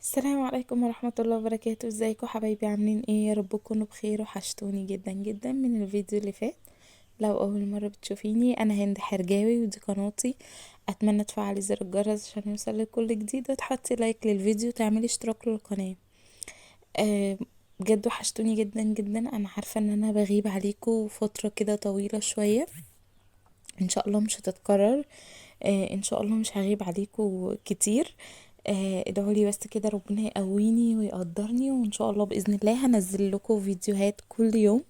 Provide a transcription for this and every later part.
السلام عليكم ورحمة الله وبركاته. ازيكم حبايبي؟ عاملين ايه؟ يا رب تكونوا بخير. وحشتوني جدا جدا من الفيديو اللي فات. لو اول مرة بتشوفيني، انا هند حرجاوي ودي قناتي. اتمنى تفعلي زر الجرس عشان يوصلك كل جديد، وتحطي لايك للفيديو وتعملي اشتراك للقناة. أه بجد وحشتوني جدا جدا. انا عارفة ان انا بغيب عليكم فترة كده طويلة شوية، ان شاء الله مش هتتكرر. ان شاء الله مش هغيب عليكم كتير. ادعوا لي بس كده ربنا يقويني ويقدرني، وان شاء الله باذن الله هنزل لكم فيديوهات كل يوم.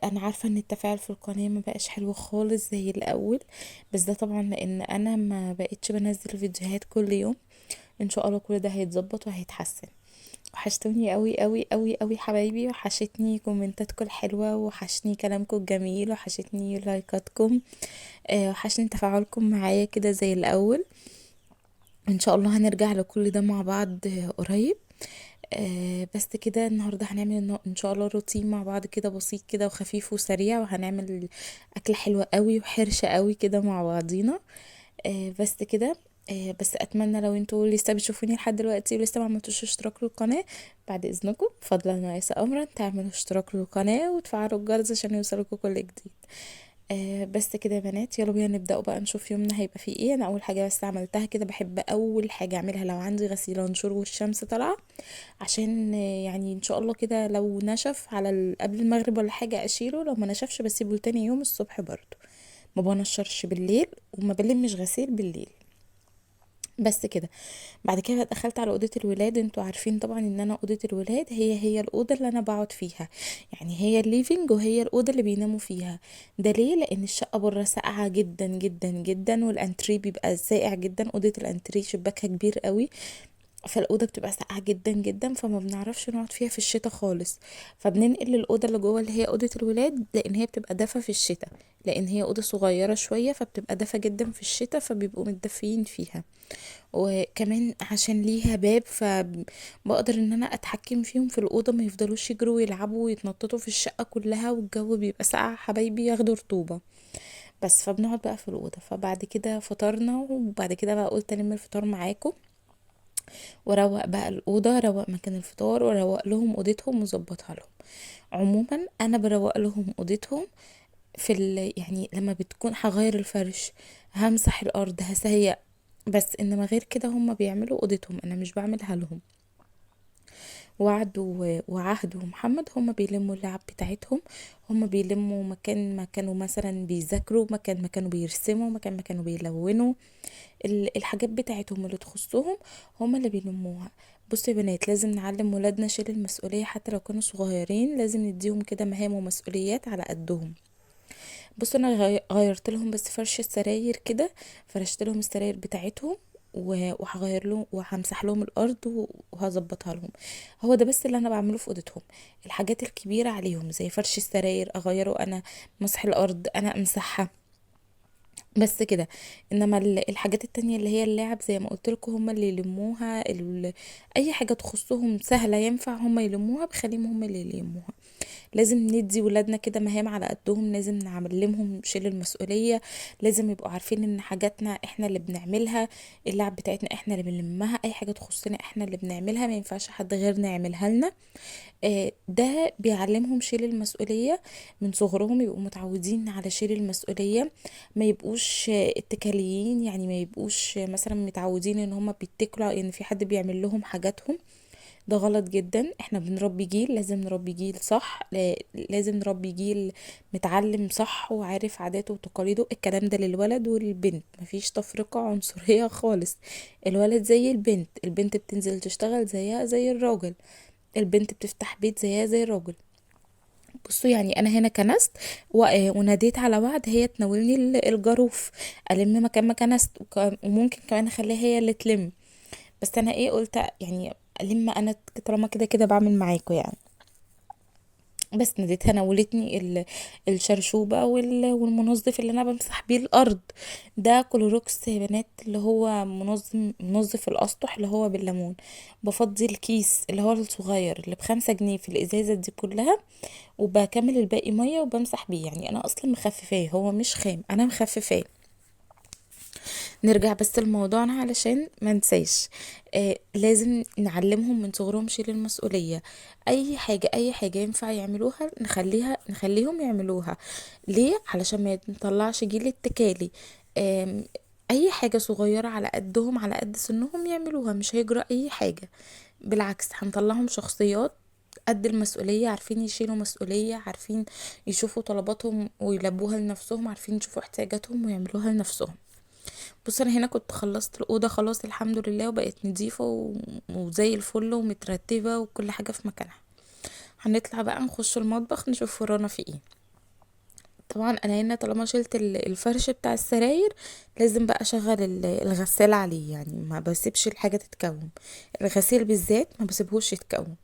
انا عارفه ان التفاعل في القناه ما بقاش حلو خالص زي الاول، بس ده طبعا لان انا ما بقتش بنزل فيديوهات كل يوم. ان شاء الله كل ده هيتظبط وهيتحسن. وحشتوني قوي قوي قوي قوي حبايبي، وحشتني كومنتاتكم الحلوه، وحشني كلامكم الجميل، وحشتني لايكاتكم. وحشني تفاعلكم معايا كده زي الاول. ان شاء الله هنرجع لكل ده مع بعض قريب. بس كده النهارده هنعمل ان شاء الله روتين مع بعض كده بسيط كده وخفيف وسريع، وهنعمل اكله حلوه قوي وحرشه قوي كده مع بعضينا. بس كده. بس اتمنى لو انتوا لسه بتشوفوني لحد دلوقتي ولسه ما عملتوش اشتراك للقناه، بعد اذنكم فضلا وليس امرا تعملوا اشتراك للقناه وتفعلوا الجرس عشان يوصلكوا كل جديد. بس كده يا بنات، يلا بينا نبدأ بقى نشوف يومنا هيبقى فيه ايه. انا اول حاجة بس عملتها كده، بحب اول حاجة اعملها لو عندي غسيل انشر والشمس طالعة، عشان يعني ان شاء الله كده لو نشف على قبل المغرب ولا حاجة اشيله، لو ما نشفش بسيبه لتاني يوم الصبح برضو. ما بنشرش بالليل وما بلمش غسيل بالليل. بس كده. بعد كده دخلت على اوضه الولاد. انتوا عارفين طبعا ان انا اوضه الولاد هي الاوضه اللي انا بقعد فيها، يعني هي الليفينج وهي الاوضه اللي بيناموا فيها. ده ليه؟ لان الشقه بره ساقعه جدا جدا جدا، والانتري بيبقى ساقع جدا. اوضه الانتري شباكها كبير قوي، فالاوضه بتبقى ساقعه جدا جدا، فما بنعرفش نقعد فيها في الشتاء خالص. فبننقل الاوضه اللي جوه اللي هي اوضه الولاد، لان هي بتبقى دافيه في الشتاء، لان هي اوضه صغيره شويه فبتبقى دافيه جدا في الشتاء، فبيبقوا متدفيين فيها. وكمان عشان ليها باب فبقدر ان انا اتحكم فيهم في الاوضه، ما يفضلوش يجروا ويلعبوا ويتنططوا في الشقه كلها، والجو بيبقى ساقع حبايبي ياخدوا رطوبه. بس فبنقعد بقى في الاوضه. فبعد كده فطرنا، وبعد كده بقى قلت الم الفطار معاكم، واروق بقى الاوضه، اروق مكان الفطار واروق لهم اوضتهم واظبطها لهم. عموما انا بروق لهم اوضتهم يعني لما بتكون هغير الفرش، همسح الارض، هسيق. بس انما غير كده هم بيعملوا اوضتهم، انا مش بعملها لهم. وعهد ومحمد هم بيلموا اللعب بتاعتهم، هم بيلموا مكان ما كانوا مثلا بيذاكروا، مكان ما كانوا بيرسموا، مكان ما كانوا بيلونوا. الحاجات بتاعتهم اللي تخصهم هم اللي بيلموها. بصوا يا بنات، لازم نعلم ولادنا شيل المسؤولية حتى لو كانوا صغيرين، لازم نديهم كده مهام ومسؤوليات على قدهم. بصوا انا غيرت لهم بس فرش السراير كده، فرشت لهم السراير بتاعتهم، وهغير لهم وهمسح لهم الارض وهظبطها لهم. هو ده بس اللي انا بعمله في اوضتهم. الحاجات الكبيره عليهم زي فرش السراير اغيره انا، مسح الارض انا امسحها، بس كده. انما الحاجات التانية اللي هي اللعب زي ما قلت لكم هم اللي يلموها. اي حاجه تخصهم سهله ينفع هم يلموها، بخليهم هم اللي يلموها. لازم ندي ولادنا كده مهام على قدهم، لازم نعلمهم شيل المسؤولية، لازم يبقوا عارفين ان حاجاتنا احنا اللي بنعملها، اللعب بتاعتنا احنا اللي بنلمها، اي حاجة تخصنا احنا اللي بنعملها، ما ينفعش حد غيرنا يعملها لنا. ده بيعلمهم شيل المسؤولية من صغرهم، يبقوا متعودين على شيل المسؤولية، ما يبقوش اتكاليين، يعني ما يبقوش مثلا متعودين ان هم بيتكلوا ان في حد بيعمل لهم حاجاتهم. ده غلط جدا. احنا بنربي جيل، لازم نربي جيل صح، لازم نربي جيل متعلم صح وعارف عاداته وتقاليده. الكلام ده للولد وللبنت، مفيش تفرقة عنصرية خالص. الولد زي البنت، البنت بتنزل تشتغل زيها زي الراجل، البنت بتفتح بيت زيها زي الراجل. بصوا يعني انا هنا كنست وناديت على وعد هي تناولني الجاروف، الم مكان ما كنست، وممكن كمان اخليها هي اللي تلم. بس انا ايه قلت يعني الم انا، طالما كده كده بعمل معاكم يعني. بس ناديتها نولتني الشرشوبة والمنظف اللي انا بمسح بيه الارض. ده كلوروكس يا بنات، اللي هو منظف الاسطح اللي هو بالليمون. بفضي الكيس اللي هو الصغير اللي ب5 جنيه في الازازة دي كلها، وبكمل الباقي مية وبمسح بيه. يعني انا اصلا مخففاه، هو مش خام، انا مخففاه. نرجع بس لموضوعنا علشان ما ننساش. لازم نعلمهم من صغرهم شيل المسؤولية. اي حاجة ينفع يعملوها نخليهم يعملوها. ليه؟ علشان ما نطلعش جيل اتكالي. آم، اي حاجة صغيرة على قدهم على قد سنهم يعملوها، مش هيجرى اي حاجة. بالعكس هنطلعهم شخصيات قد المسؤولية، عارفين يشيلوا مسؤولية، عارفين يشوفوا طلباتهم ويلبوها لنفسهم، عارفين يشوفوا احتياجاتهم ويعملوها لنفسهم. بص انا هنا كنت خلصت الاوضه خلاص الحمد لله، وبقت نظيفه وزي الفل ومترتبه وكل حاجه في مكانها. هنطلع بقى نخش المطبخ نشوف ورانا في ايه. طبعا انا هنا طالما شلت الفرش بتاع السراير، لازم بقى اشغل الغسالة عليه، يعني ما بسيبش الحاجة تتكوم. الغسيل بالذات ما بسيبهوش يتكوم.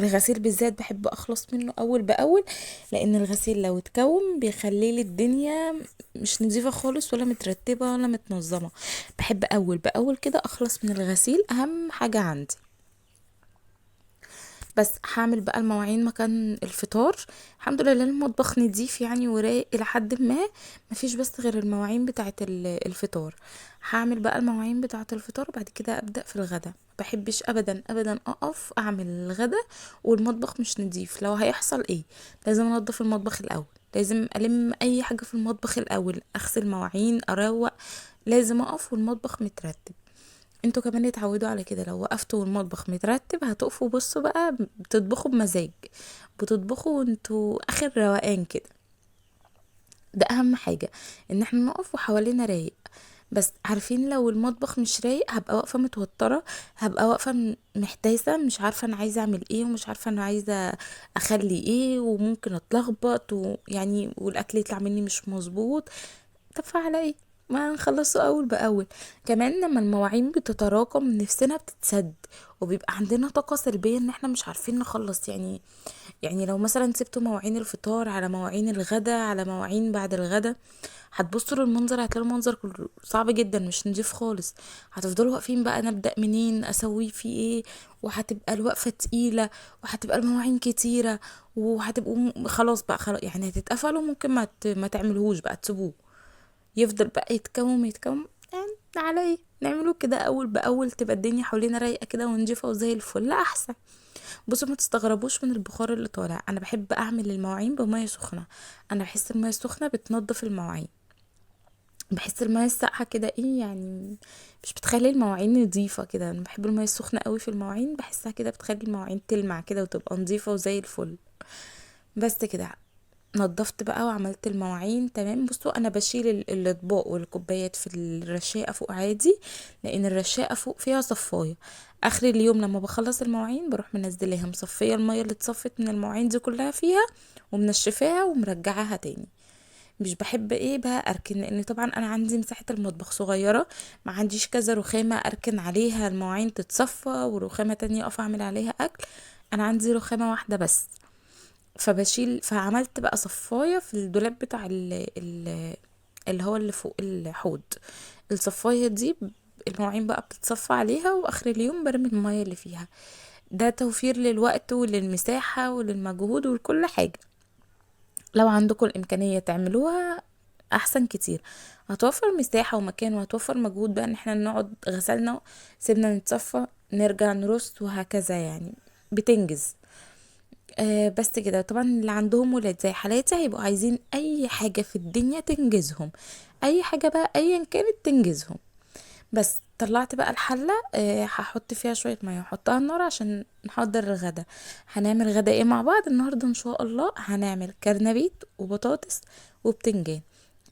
الغسيل بالذات بحب اخلص منه اول باول، لان الغسيل لو اتكوم بيخلي لي الدنيا مش نظيفة خالص ولا مترتبة ولا متنظمة. بحب اول باول كده اخلص من الغسيل، اهم حاجة عندي. بس هعمل بقى المواعين مكان الفطار. الحمد لله المطبخ نضيف يعني ورايق الى حد ما. مفيش بس غير المواعين بتاعه الفطار. هعمل بقى المواعين بتاعه الفطار، بعد كده ابدا في الغدا. مبحبش ابدا ابدا اقف اعمل الغدا والمطبخ مش نضيف. لو هيحصل ايه، لازم انضف المطبخ الاول، لازم الم اي حاجه في المطبخ الاول، اغسل مواعين، اروق. لازم اقف والمطبخ مترتب. انتوا كمان اتعودوا على كده، لو وقفتوا والمطبخ مترتب هتقفوا بصوا بقى بتطبخوا بمزاج، بتطبخوا وانتوا اخر روقان كده. ده اهم حاجة، ان احنا نقف وحوالينا رايق. بس عارفين لو المطبخ مش رايق هبقى واقفة متوترة، هبقى واقفة محتاسة، مش عارفة انا عايزة اعمل ايه ومش عارفة انا عايزة اخلي ايه، وممكن اتلخبط ويعني والاكل يطلع مني مش مظبوط. طب فعلى ايه؟ ما نخلصه اول باول. كمان لما المواعين بتتراكم نفسنا بتتسد، وبيبقى عندنا طاقة سلبية ان احنا مش عارفين نخلص يعني. يعني لو مثلا سبتوا مواعين الفطار على مواعين الغدا على مواعين بعد الغدا، هتبصوا للمنظر هتلاقوا المنظر كله صعب جدا مش نضيف خالص. هتفضلوا واقفين بقى نبدأ منين اسوي في ايه، وهتبقى الوقفة تقيلة، وهتبقى المواعين كتيرة، وهتبقوا خلاص بقى خلاص يعني هتتقفلوا، ممكن ما تعملوهوش بقى تسيبوه يفضل بقى يتكوم يتكوم. يعني على ايه نعمله كده اول باول، تبقى الدنيا حوالينا رايقه كده ونضيفه وزي الفل احسن. بصوا ما تستغربوش من البخار اللي طالع، انا بحب اعمل المواعين بميه سخنه. انا بحس الميه السخنه بتنضف المواعين. بحس الميه الساقعه كده ايه يعني، مش بتخلي المواعين نظيفه كده. انا بحب الميه السخنه قوي في المواعين، بحسها كده بتخلي المواعين تلمع كده وتبقى نظيفه وزي الفل. بس كده نضفت بقى وعملت المواعين تمام. بصوا انا بشيل الاطباق والكوبايات في الرشاقه فوق عادي، لان الرشاقه فوق فيها صفايه. اخر اليوم لما بخلص المواعين بروح منزلاها مصفيه الميه اللي اتصفت من المواعين دي كلها فيها، ومنشفاها ومرجعاها تاني. مش بحب ايه بقى اركن، لان طبعا انا عندي مساحه المطبخ صغيره، ما عنديش كذا رخامه اركن عليها المواعين تتصفى ورخامه تانية اقف اعمل عليها اكل. انا عندي رخامه واحده بس. فعملت بقى صفاية في الدولاب بتاع اللي هو اللي فوق الحوض. الصفاية دي المواعين بقى بتتصفى عليها، واخر اليوم برمي المية اللي فيها. ده توفير للوقت وللمساحة وللمجهود ولكل حاجة. لو عندكم الامكانية تعملوها احسن كتير. هتوفر مساحة ومكان، وهتوفر مجهود بقى ان احنا نقعد غسلنا سيبنا نتصفى نرجع نرص وهكذا يعني. بتنجز. بس كده. طبعا اللي عندهم ولاد زي حالاتي هيبقوا عايزين اي حاجة في الدنيا تنجزهم، اي حاجة بقى ايا كانت تنجزهم. بس طلعت بقى الحلة، هحط فيها شوية مية واحطها على النار عشان نحضر الغدا. هنعمل غدا ايه مع بعض النهاردة؟ ان شاء الله هنعمل كرنبيت وبطاطس وبتنجان.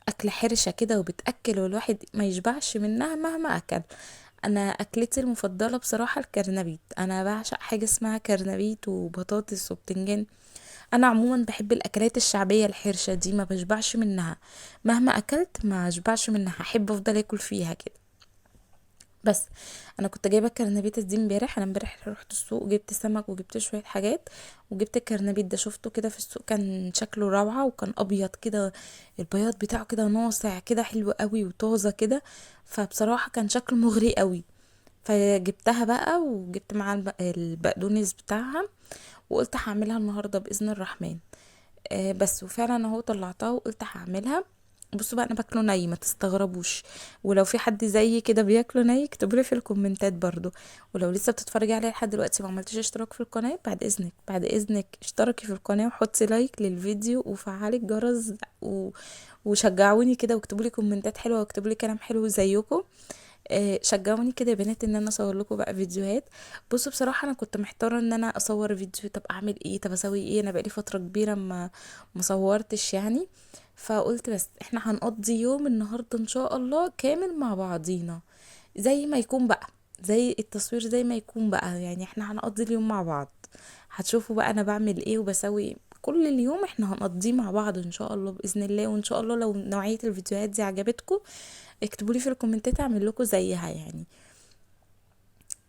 اكل حرشة كده وبتأكل، والواحد ما يشبعش منها مهما اكل. انا اكلتي المفضلة بصراحة الكرنبيت. انا بعشق حاجة اسمها كرنبيت وبطاطس وبتنجان. انا عموما بحب الاكلات الشعبيه الحرشه دي، ما بشبعش منها مهما اكلت، ما اشبعش منها، احب افضل اكل فيها كده. بس انا كنت جايبه الكرنبيت دي امبارح. انا امبارح رحت السوق وجبت سمك وجبت شويه حاجات، وجبت الكرنبيت ده شفته كده في السوق كان شكله روعه وكان ابيض كده. البياض بتاعه كده ناصع كده حلو قوي وطازه كده. فبصراحه كان شكله مغري قوي. فجبتها بقى وجبت معاها البقدونس بتاعها، وقلت هعملها النهارده باذن الرحمن. بس وفعلا اهو طلعتها وقلت هعملها. بصوا بقى انا باكله ني، ما تستغربوش. ولو في حد زيي كده بياكله ني اكتبوا لي في الكومنتات برضو. ولو لسه بتتفرجي عليا لحد دلوقتي ما عملتيش اشتراك في القناه، بعد اذنك بعد اذنك اشتركي في القناه وحطي لايك للفيديو وفعلي الجرس وشجعوني كده واكتبوا لي كومنتات حلوه واكتبوا لي كلام حلو زيكم. شجعوني كده يا بنات ان انا اصور لكم بقى فيديوهات. بصوا بصراحه انا كنت محتاره ان انا اصور فيديو، طب اعمل ايه، طب اسوي ايه، انا بقالي فتره كبيره ما صورتش يعني. فقلت بس احنا هنقضي يوم النهارده ان شاء الله كامل مع بعضينا، زي ما يكون بقى، زي التصوير زي ما يكون بقى، يعني احنا هنقضي اليوم مع بعض. هتشوفوا بقى انا بعمل ايه وبسوي ايه كل اليوم، احنا هنقضيه مع بعض ان شاء الله باذن الله. وان شاء الله لو نوعيه الفيديوهات دي عجبتكم اكتبوا لي في الكومنتات اعمل لكم زيها يعني.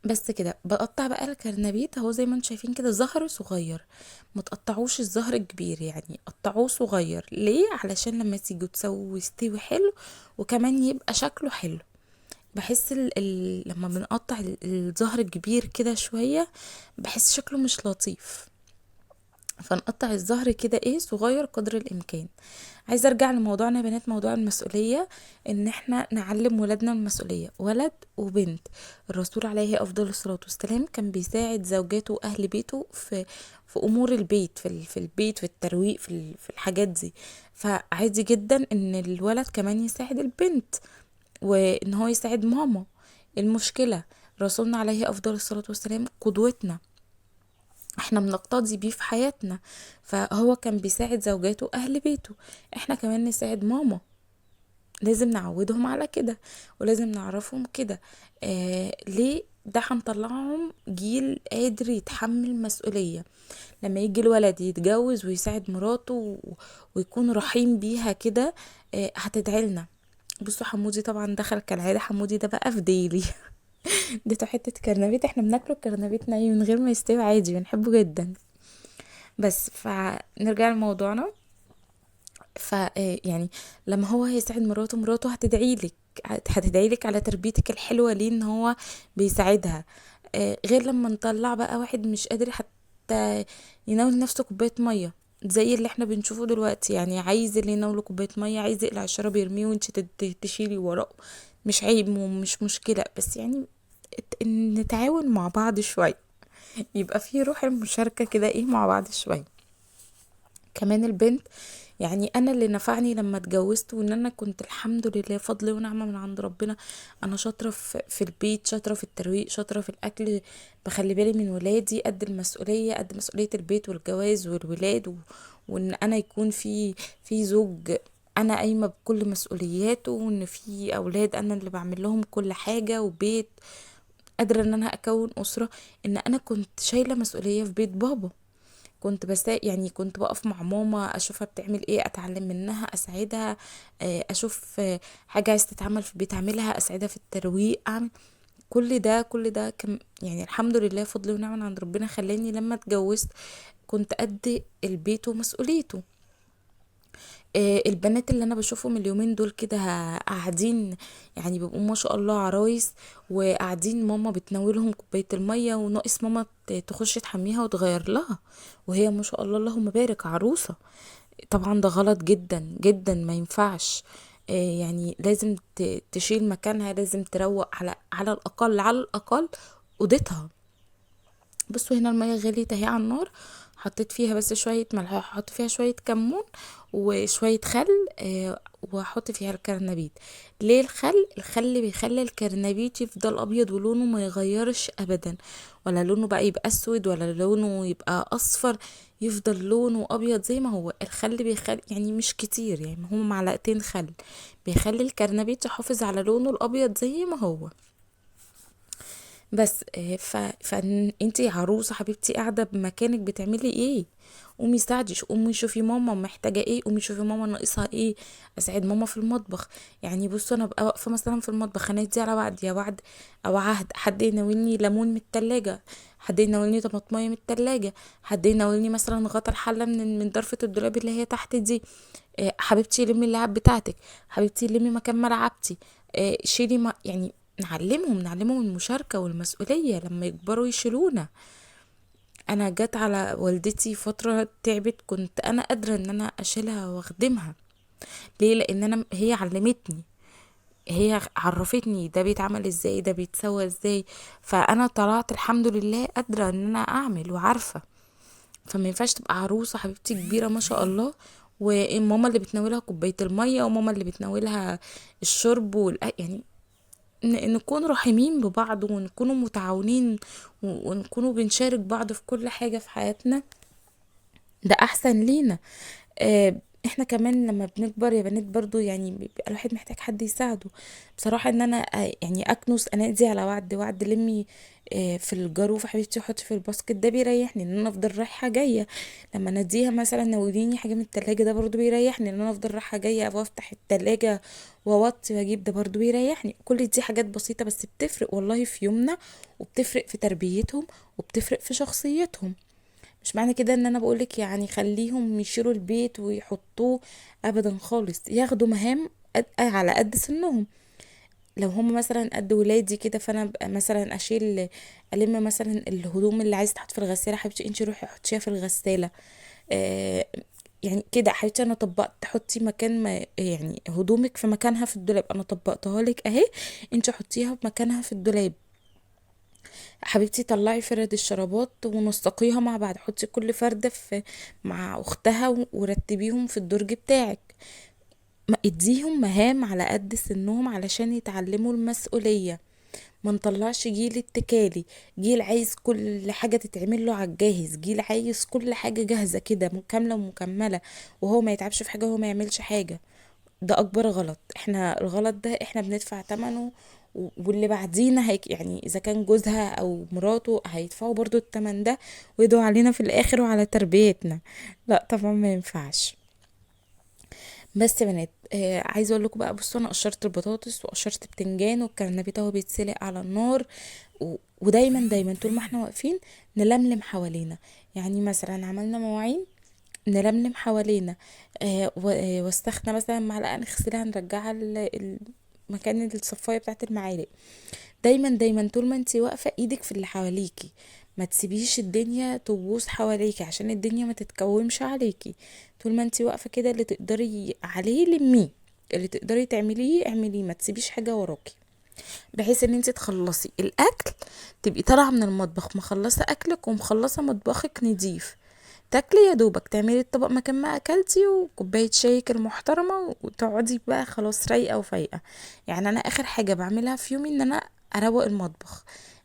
بس كده بقطع بقى الكرنبيت اهو زي ما انتم شايفين كده، زهر صغير، ما تقطعوش الزهر الكبير، يعني قطعوه صغير ليه؟ علشان لما تيجوا تسووا يستوي حلو وكمان يبقى شكله حلو. بحس لما بنقطع الزهر الكبير كده شوية بحس شكله مش لطيف، فنقطع الزهر كده ايه صغير قدر الامكان. عايزه ارجع لموضوعنا يا بنات، موضوع المسؤوليه، ان احنا نعلم ولادنا المسؤوليه، ولد وبنت. الرسول عليه افضل الصلاه والسلام كان بيساعد زوجاته واهل بيته في امور البيت، في البيت، في الترويق، في الحاجات دي. فعادي جدا ان الولد كمان يساعد البنت وان هو يساعد ماما. المشكله رسولنا عليه افضل الصلاه والسلام قدوتنا، احنا بنقتدي بيه في حياتنا، فهو كان بيساعد زوجاته اهل بيته، احنا كمان نساعد ماما. لازم نعودهم على كده ولازم نعرفهم كده. ليه؟ ده هنطلعهم جيل قادر يتحمل مسؤولية. لما يجي الولد يتجوز ويساعد مراته ويكون رحيم بيها كده، هتدعي لنا. بصوا حمودي طبعا دخل كالعادة، حمودي ده بقى في ديلي. اديته حتة كرنبيت، احنا بناكله الكرنبيت ني من غير ما يستوي عادي، بنحبه جدا. بس فنرجع لموضوعنا. يعني لما هو هيساعد مراته، مراته هتدعيلك، هتدعيلك على تربيتك الحلوة ليه ان هو بيساعدها. غير لما نطلع بقى واحد مش قادر حتى يناول نفسه كوباية مية، زي اللي احنا بنشوفه دلوقتي، يعني عايز اللي يناوله كوباية مية، عايز يقلع الشراب يرميه وانت تشيلي وراه. مش عيب ومش مشكلة، بس يعني نتعاون مع بعض شوية، يبقى في روح المشاركة كده ايه مع بعض شوية. كمان البنت، يعني انا اللي نفعني لما اتجوزت وان انا كنت الحمد لله فضل ونعمة من عند ربنا، انا شاطرة في البيت، شاطرة في الترويق، شاطرة في الاكل، بخلي بالي من ولادي قد المسؤولية، قد مسؤولية البيت والجواز والولاد وان انا يكون في زوج انا قايمة بكل مسؤولياته، وان في اولاد انا اللي بعمل لهم كل حاجة، وبيت قادرة ان انا اكون اسرة. ان انا كنت شايلة مسؤولية في بيت بابا، كنت بس يعني كنت بقف مع ماما اشوفها بتعمل ايه، اتعلم منها، اساعدها. اشوف حاجة عايزة تتعمل في البيت اعملها، اساعدها في الترويق، اعمل كل ده كان يعني الحمد لله فضل ونعمة من عند ربنا، خلاني لما اتجوزت كنت قد البيت ومسؤوليته. البنات اللي انا بشوفهم اليومين دول كده قاعدين، يعني بيبقوا ما شاء الله عرايس، وقاعدين ماما بتناولهم كوبايه الميه وناقص ماما تخش تحميها وتغير لها، وهي ما شاء الله اللهم بارك عروسه. طبعا ده غلط جدا جدا، ما ينفعش. يعني لازم تشيل مكانها، لازم تروق على الاقل اوضتها. بصوا هنا المية غليت اهي على النار، حطيت فيها بس شوية ملح، هحط فيها شوية كمون وشوية خل، وهحط فيها الكرنبيت. ليه الخل؟ الخل بيخلي الكرنبيت يفضل ابيض ولونه ما يغيرش ابدا، ولا لونه بقى يبقى اسود ولا لونه يبقى اصفر، يفضل لونه ابيض زي ما هو. الخل بيخلي يعني مش كتير، يعني هما معلقتين خل بيخلي الكرنبيت يحافظ على لونه الابيض زي ما هو. بس فانتي عروسه حبيبتي قاعده بمكانك بتعملي ايه؟ قومي ساعدي، قومي شوفي ماما محتاجه ايه، قومي شوفي ماما ناقصها ايه، اساعد ماما في المطبخ. يعني بصوا انا ببقى واقفه مثلا في المطبخ، انادي على وعد يا وعد او عهد، حد يناولني ليمون من التلاجة، حد يناولني طماطمية من التلاجة، حد يناولني مثلا غطا الحله من ضرفه الدولاب اللي هي تحت دي. حبيبتي لمي اللعب بتاعتك، حبيبتي لمي مكان ملعبتي. شيلي ما يعني نعلمهم المشاركة والمسؤولية لما يكبروا يشيلونا. انا جت على والدتي فترة تعبت كنت انا قادرة ان انا اشيلها واخدمها، ليه؟ لان هي علمتني، هي عرفتني ده بيتعمل ازاي، ده بيتسوى ازاي. فانا طلعت الحمد لله قادرة ان انا اعمل وعارفة. فما ينفعش تبقى عروسة حبيبتي كبيرة ما شاء الله، وماما اللي بتناولها كوباية المية، وماما اللي بتناولها الشرب يعني نكون رحيمين ببعض، ونكونوا متعاونين، ونكونوا بنشارك بعض في كل حاجة في حياتنا. ده احسن لينا. احنا كمان لما بنكبر يا بنات برضو يعني بيبقى الواحد محتاج حد يساعده. بصراحة ان انا يعني اكنس انادي على وعد لمي في الجاروف حبيبتي وحطي في الباسكت، ده بيريحني ان انا افضل رايحة جاية. لما نديها مثلا نوليني حاجة من التلاجة، ده برضو بيريحني ان انا افضل رايحة جاية، او افتح التلاجة واوطي واجيب، ده برضو بيريحني. كل دي حاجات بسيطة بس بتفرق والله في يومنا، وبتفرق في تربيتهم، وبتفرق في شخصيتهم. مش معنى كده ان انا بقولك يعني خليهم يشيلوا البيت ويحطوه، ابدا خالص. ياخدوا مهام على قد سنهم. لو هم مثلا قد ولادي كده، فانا ابقى مثلا الم مثلا الهدوم اللي عايزه تحط في الغساله، حبيبتي انتي روحي حطيها في الغساله. آه يعني كده حبيبتي انا طبقت، تحطي مكان ما يعني هدومك في مكانها في الدولاب، انا طبقتها لك اهي، انتي حطيها بمكانها في الدولاب. حبيبتي طلعي فرد الشرابات ونسقيها مع بعض، حطي كل فردة مع اختها ورتبيهم في الدرج بتاعك. ما اديهم مهام على قد سنهم علشان يتعلموا المسؤولية. ما نطلعش جيل اتكالي، جيل عايز كل حاجة تتعمل له على الجاهز، جيل عايز كل حاجة جاهزة كده كاملة ومكملة، وهو ما يتعبش في حاجة وهو ما يعملش حاجة. ده اكبر غلط. احنا الغلط ده احنا بندفع ثمنه، واللي بعدينا هيك يعني اذا كان جوزها او مراته هيدفعوا برضو الثمن ده، ويدوا علينا في الاخر وعلى تربيتنا. لا طبعا ما ينفعش. بس يا بنات عايزه اقول لكم بقى، بصوا انا قشرت البطاطس وقشرت بتنجان، والكرنبيط اهو بيتسلق على النار. ودايما دايما طول ما احنا واقفين نلملم حوالينا. يعني مثلا عملنا مواعين، نلملم حوالينا. وسخنا مثلا معلقه نغسلها نرجعها مكان الصفايه بتاعت المعالق. دايما دايما طول ما انتي واقفه ايدك في اللي حواليكي، ما تسيبيش الدنيا تبوظ حواليكي عشان الدنيا ما تتكومش عليكي. طول ما انتي واقفه كده، اللي تقدري عليه لميه، اللي تقدري تعمليه اعمليه، ما تسيبيش حاجه وراكي. بحيث ان انتي تخلصي الاكل، تبقي طالعه من المطبخ مخلصه اكلك ومخلصه مطبخك نضيف، تاكلي يا دوبك تعملي الطبق مكان ما اكلتي، وكوبايه شايك المحترمه، وتقعدي بقى خلاص رايقه وفايقه. يعني انا اخر حاجه بعملها في يومي ان انا اروق المطبخ.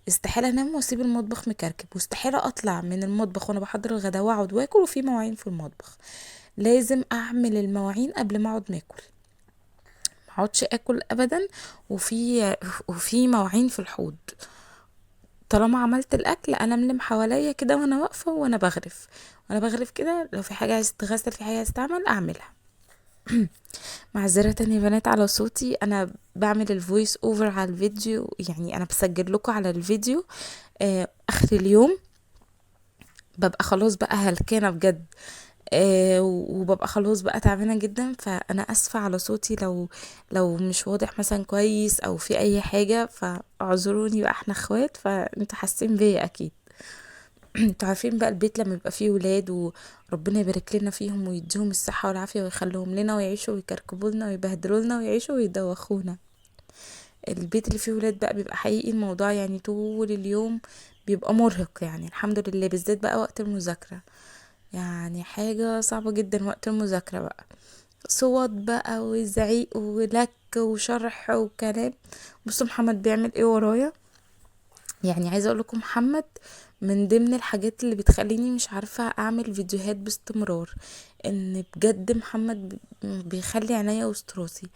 استحاله انام واسيب المطبخ مكركب، واستحاله اطلع من المطبخ وانا بحضر الغدا واقعد واكل وفي مواعين في المطبخ. لازم اعمل المواعين قبل ما اقعد ماكل، ما اقعدش اكل ابدا وفي مواعين في الحوض. طالما عملت الاكل انا ملم حواليا كده وانا واقفه وانا بغرف كده، لو في حاجه عايزه تتغسل، في حاجه عايزه تعمل اعملها. معذره يا بنات على صوتي، انا بعمل الفويس اوفر على الفيديو، يعني انا بسجل لكم على الفيديو اخر اليوم. ببقى خلاص بقى هلكانه بجد، وببقى خلاص بقى تعبانه جدا. فانا اسفه على صوتي لو مش واضح مثلا كويس او في اي حاجه، فاعذروني بقى، احنا اخوات فانتوا حاسين بيا اكيد. انتوا عارفين بقى البيت لما يبقى فيه ولاد، وربنا يبارك لنا فيهم ويديهم الصحة والعافية ويخليهم لنا ويعيشوا ويكركبوا لنا ويبهدلوا لنا ويعيشوا ويدوخونا. البيت اللي فيه ولاد بقى بيبقى حقيقي الموضوع يعني طول اليوم بيبقى مرهق، يعني الحمد لله، بالذات بقى وقت المذاكرة. يعني حاجة صعبة جدا وقت المذاكرة بقى، صوت بقى وزعيق ولك وشرح وكلام. بصوا محمد بيعمل ايه ورايا. يعني عايزه اقول لكم محمد من ضمن الحاجات اللي بتخليني مش عارفه اعمل فيديوهات باستمرار، ان بجد محمد بيخلي عينيا وسط راسي.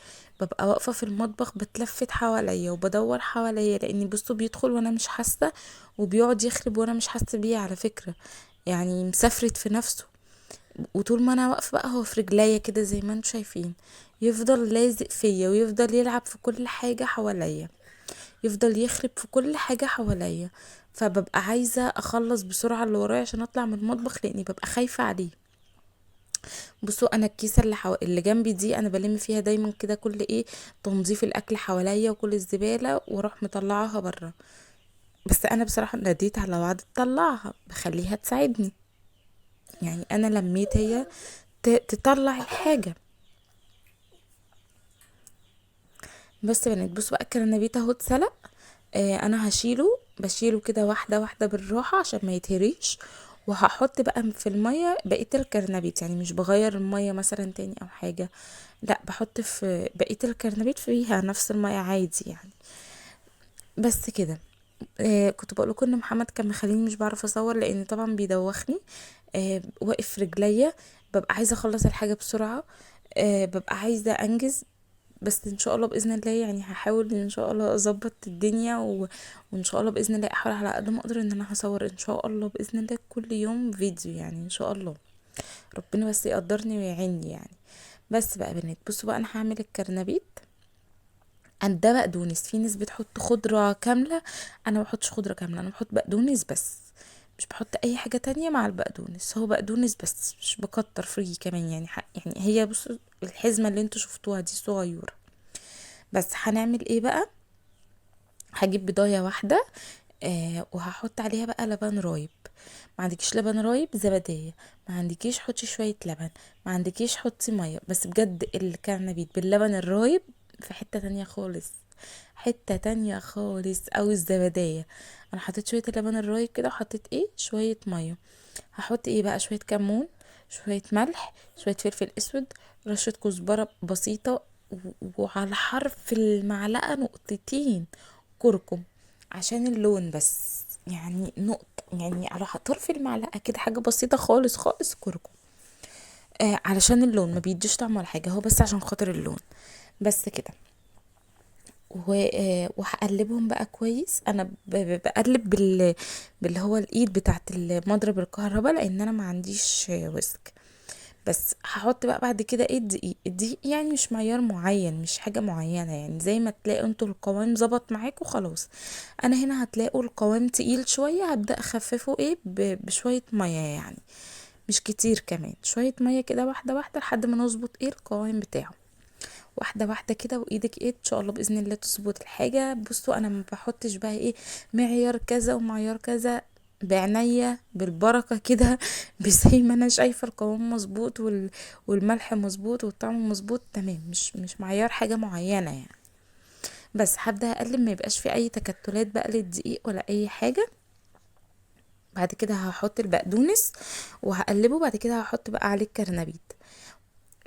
ببقى واقفه في المطبخ بتلفت حواليا وبدور حواليا، لاني بصوا بيدخل وانا مش حاسه، وبيقعد يخرب وانا مش حاسه بيه على فكره، يعني مسافرت في نفسه. وطول ما انا واقفه بقى هو في رجليا كده زي ما انتم شايفين، يفضل لازق فيا ويفضل يلعب في كل حاجه حواليا، يفضل يخرب في كل حاجة حواليا. فببقى عايزة اخلص بسرعة اللي ورايا عشان اطلع من المطبخ، لاني ببقى خايفة عليه. بصوا انا الكيسة اللي جنبي دي انا بلم فيها دايما كده كل تنظيف الاكل حواليا وكل الزبالة، واروح مطلعاها برا. بس انا بصراحة نديت على وعد تطلعها، بخليها تساعدني. يعني انا لميت هي تطلع الحاجة. بس يا بنات بصوا بقى الكرنبيت اهو اتسلق. انا بشيله كده واحده واحده بالراحه عشان ما يتهريش. وهحط بقى في الميه بقيه الكرنبيت، يعني مش بغير الميه مثلا تاني او حاجه، لا بحط في بقيه الكرنبيت فيها نفس الميه عادي يعني. بس كده. كنت بقول لكم ان محمد كان مخليني مش بعرف اصور لان طبعا بيدوخني. واقف في رجليا، ببقى عايزه اخلص الحاجه بسرعه. ببقى عايزه انجز. بس ان شاء الله باذن الله يعني هحاول ان شاء الله اظبط الدنيا وان شاء الله باذن الله احاول على قد ما اقدر ان انا هصور ان شاء الله باذن الله كل يوم فيديو يعني ان شاء الله. ربنا بس يقدرني ويعيني يعني. بس بقى يا بنات بصوا بقى انا هعمل الكرنبيت. عند ده بقدونس، في ناس بتحط خضرة كاملة، انا ما بحطش خضرة كاملة، انا بحط بقدونس بس. مش بحط اي حاجة تانية مع البقدونس، هو بقدونس بس، مش بكتر فيه كمان يعني يعني هي بصوا الحزمة اللي انتوا شفتوها دي صغيرة. بس هنعمل ايه بقى؟ هجيب بضاية واحدة. وهحط عليها بقى لبن رايب. ما عندكيش لبن رايب زبدية، ما عندكيش حطي شوية لبن، ما عندكيش حطي مية، بس بجد الكرنبيت باللبن الرايب في حتة تانية خالص، حتة تانية خالص. او الزبدية. انا حطيت شوية اللبن الرايب كده وحطيت ايه شوية مية. هحط ايه بقى؟ شوية كمون، شوية ملح، شوية فلفل اسود، رشة كزبرة بسيطة، وعلى حرف المعلقة نقطتين كركم عشان اللون بس، يعني نقطة يعني على طرف المعلقة كده، حاجة بسيطة خالص خالص كركم. علشان اللون ما بيديش طعم ولا حاجة، هو بس عشان خاطر اللون. بس كده. وهقلبهم بقى كويس. انا بقلب باللي هو الايد بتاعت المضرب الكهرباء لان انا ما عنديش ويسك. بس هحط بقى بعد كده ايه الدقيق يعني مش معيار معين، مش حاجة معينة، يعني زي ما تلاقوا انتوا القوام ظبط معاكوا خلاص. انا هنا هتلاقوا القوام تقيل شوية، هبدأ اخففه ايه بشوية مية يعني، مش كتير كمان، شوية مية كده واحدة واحدة لحد ما نظبط ايه القوام بتاعه. واحده واحده كده، وايدك ايه ان شاء الله باذن الله تظبط الحاجه. بصوا انا ما بحطش بقى ايه معيار كذا ومعيار كذا، بعناية بالبركة كده بزي ما انا شايفة القوام مظبوط والملح مظبوط والطعم مظبوط تمام، مش معيار حاجة معينة يعني. بس هبدأ اقلب ما يبقاش في اي تكتلات بقى للدقيق ولا اي حاجة. بعد كده هحط البقدونس وهقلبه، بعد كده هحط بقى عليه الكرنبيت.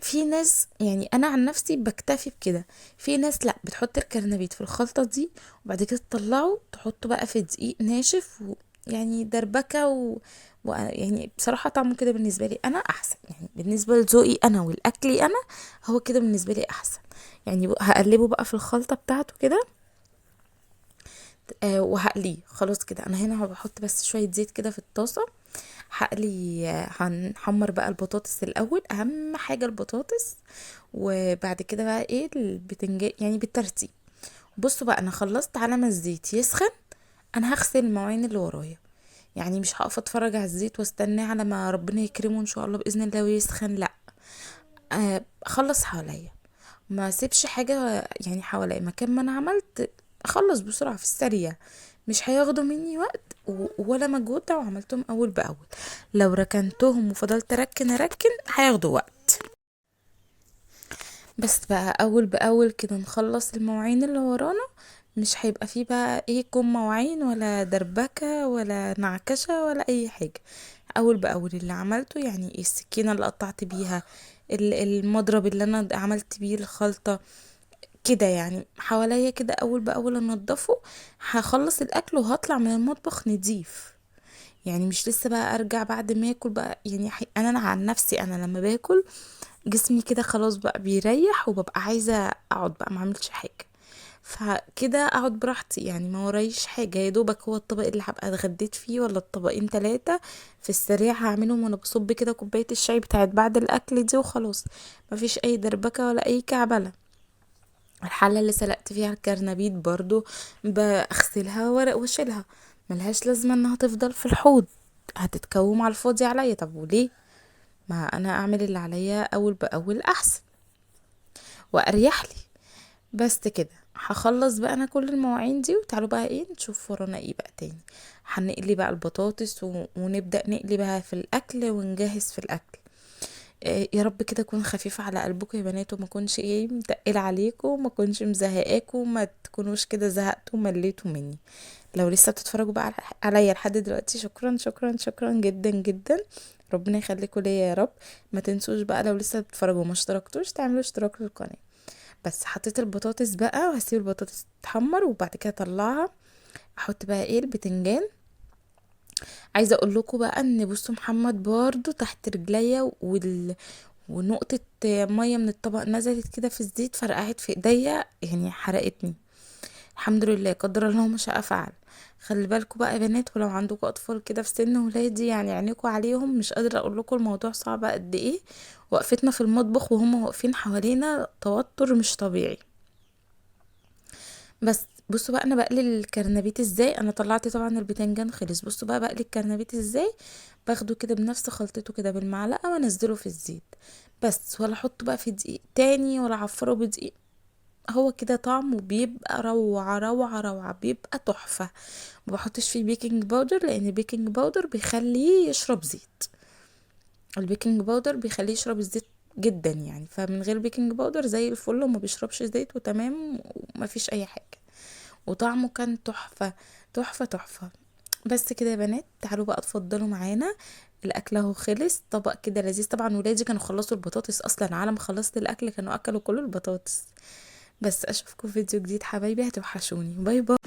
في ناس يعني انا عن نفسي بكتفي بكده، في ناس لا بتحط الكرنبيت في الخلطة دي وبعد كده تطلعه تحطه بقى في دقيق ناشف يعني دربكة يعني بصراحة طعمه كده بالنسبة لي انا احسن، يعني بالنسبة لذوقي انا والاكلي انا هو كده بالنسبة لي احسن. يعني هقلبه بقى في الخلطة بتاعته كده. وهقليه خلاص كده. انا هنا بحط بس شوية زيت كده في الطاسة. هقلي. هنحمر بقى البطاطس الاول، اهم حاجة البطاطس. وبعد كده بقى ايه البتنجان يعني بالترتيب. بصوا بقى انا خلصت على ما الزيت يسخن. انا هغسل المواعين اللي ورايا، يعني مش هقف اتفرج على الزيت واستناه على ما ربنا يكرمه ان شاء الله باذن الله ويسخن، لا. اخلص حواليا، ما سيبش حاجه يعني حواليا مكان ما انا عملت. اخلص بسرعه في السريع، مش هياخدوا مني وقت ولا مجهود لو عملتهم اول باول. لو ركنتهم وفضلت اركن هياخدوا وقت. بس بقى اول باول كده نخلص المواعين اللي ورانا، مش هيبقى فيه بقى ايه كم مواعين ولا دربكة ولا نعكشة ولا اي حاجة. اول باول اللي عملته يعني ايه السكينة اللي قطعت بيها، المضرب اللي انا عملت بيه الخلطة كده، يعني حواليا كده اول باول انضفه. هخلص الاكل وهطلع من المطبخ نضيف، يعني مش لسه بقى ارجع بعد ما اكل بقى يعني انا عن نفسي انا لما باكل جسمي كده خلاص بقى بيريح وببقى عايزة اقعد بقى ما اعملش حاجة. فكده اقعد براحتي يعني ما ورايش حاجة، يا دوبك هو الطبق اللي هبقى اتغديت فيه ولا الطبقين تلاتة في السريع هعملهم وانا بصب كده كوباية الشاي بتاعت بعد الاكل دي وخلاص. مفيش اي دربكة ولا اي كعبلة. الحلة اللي سلقت فيها الكرنبيت برضو بغسلها واشيلها، ملهاش لازمة انها تفضل في الحوض، هتتكوم على الفاضي عليا. طب وليه؟ ما انا اعمل اللي عليا اول باول احسن واريح لي. بس كده هخلص بقى انا كل المواعين دي وتعالوا بقى ايه نشوف ورانا ايه بقى تاني. هنقلي بقى البطاطس ونبدأ نقلي بقى في الاكل ونجهز في الاكل. يا رب كده اكون خفيفة على قلبكم يا بنات، وما اكونش متقلة عليكم، وما اكونش مزهقاكم، ما تكونوش كده زهقتوا ومليتوا مني. لو لسه بتتفرجوا بقى عليا لحد دلوقتي، شكرا شكرا شكرا جدا جدا. ربنا يخليكم ليا يا رب. ما تنسوش بقى لو لسه بتتفرجوا وما اشتركتوش تعملوا اشتراك للقناة. بس حطيت البطاطس بقى، وهسيب البطاطس تتحمر، وبعد كده اطلعها. احط بقى البتنجان. عايزه اقول لكم بقى ان بصوا محمد برضو تحت رجليا، ونقطه ميه من الطبق نزلت كده في الزيت، فرقعت في ايديا يعني حرقتني. الحمد لله، قدر الله ما شاء فعل. خلي بالكم بقى يا بنات، ولو عندكم اطفال كده في سن ولادي يعني عينيكوا عليهم، مش قادره اقول لكم الموضوع صعب قد ايه. وقفتنا في المطبخ وهم واقفين حوالينا توتر مش طبيعي. بس بصوا بقى انا بقلي الكرنبيت ازاي. انا طلعت طبعا البتنجان خلص. بصوا بقى بقلي الكرنبيت ازاي. باخده كده بنفس خلطته كده بالمعلقه، وانزله في الزيت. بس ولا احطه بقى في دقيق تاني، ولا اعفره بدقيق. هو كده طعمه بيبقى روعه روعه روعه، بيبقى تحفه. ما بحطش فيه بيكنج باودر، لان البيكنج باودر بيخليه يشرب زيت. البيكنج باودر بيخليه يشرب الزيت جدا يعني. فمن غير بيكنج باودر زي الفل، وما بيشربش زيت وتمام، ومفيش اي حاجه. وطعمه كان تحفة تحفة تحفة. بس كده يا بنات، تعالوا بقى اتفضلوا معانا. الاكل اهو خلص. طبق كده لذيذ. طبعا ولادي كانوا خلصوا البطاطس اصلا، على ما خلصت الاكل كانوا اكلوا كل البطاطس. بس اشوفكم في فيديو جديد حبايبي، هتوحشوني. باي باي.